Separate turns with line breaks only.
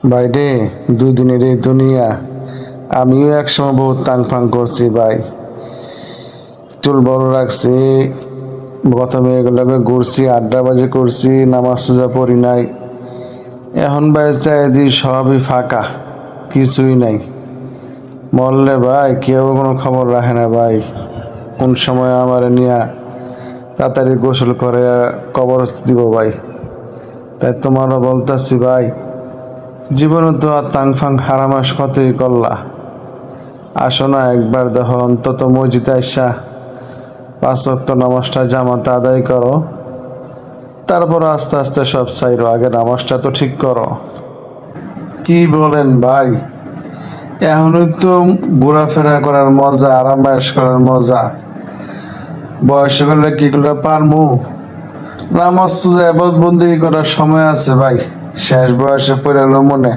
বাইরে দুদিনের এই দুনিয়া। আমিও একসময় বহুত তাং ফাং করছি ভাই, চুল বড় রাখছি, গত মেয়েগুলোকে ঘুরছি, আড্ডা বাজে করছি, নামাজ সোজা পড়ি নাই। এখন ভাই চাই দি সবই ফাঁকা, কিছুই নাই। মরলে ভাই কেউ কোনো খবর রাখে না ভাই, কোন সময় আমার নিয়ে তাড়াতাড়ি গোসল করে কবর দিব ভাই। তাই তোমারও বলতেছি ভাই, জীবনে তো আর তাং ফাং হারামাস কতই করলা, আসো না একবার দেখো অন্তত মসজিদে আইসা 5 ওয়াক্ত নামাজটা জামাতে আদায় করো, তারপর আস্তে আস্তে সব চাইরো, আগে নামাজটা তো ঠিক করো। কি বলেন ভাই, এখনই তো ঘোরাফেরা করার মজা, আরামায়েশ করার মজা, বয়স করলে কি গুলো পারমু? নামাজ এবাদত বন্দেগী করার সময় আছে ভাই, শেষ বয়সে পড়ে মনে